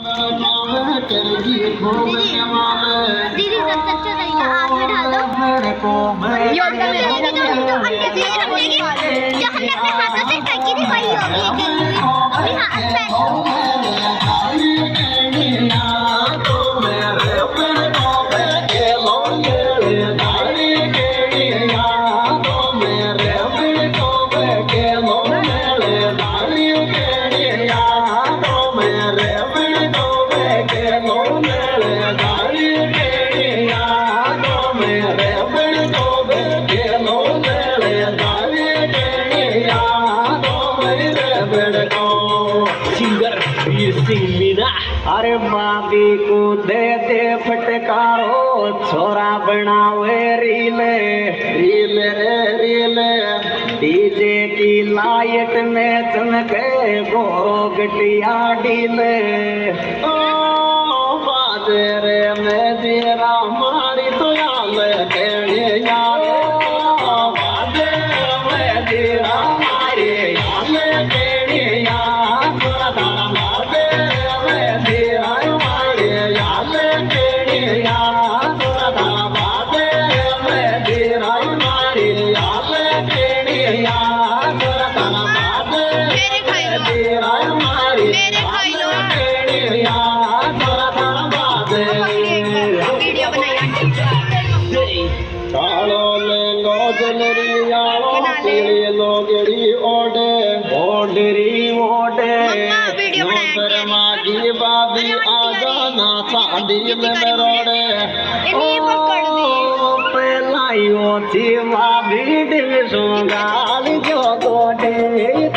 दीदी दीदी सबसे अच्छा तरीका आग में डाल दो जो हमने अपने हाथों से फेंकी थी वही होगी अभी हाथ से अरे बाबी को दे दे फटकारो छोरा बनावे रीले रीले रे रीले डीजे की लाइट में चमके गोरो गटिया डीले ओ बाजे रे मैं तेरा मारी तो याद कहने याद बाजे मैं तेरा मारी याद कहने याद बाबी आजा ना साड़ी में रोड़े ओ पहलाइयो थी बाबी दिल सुगाल जो गोटे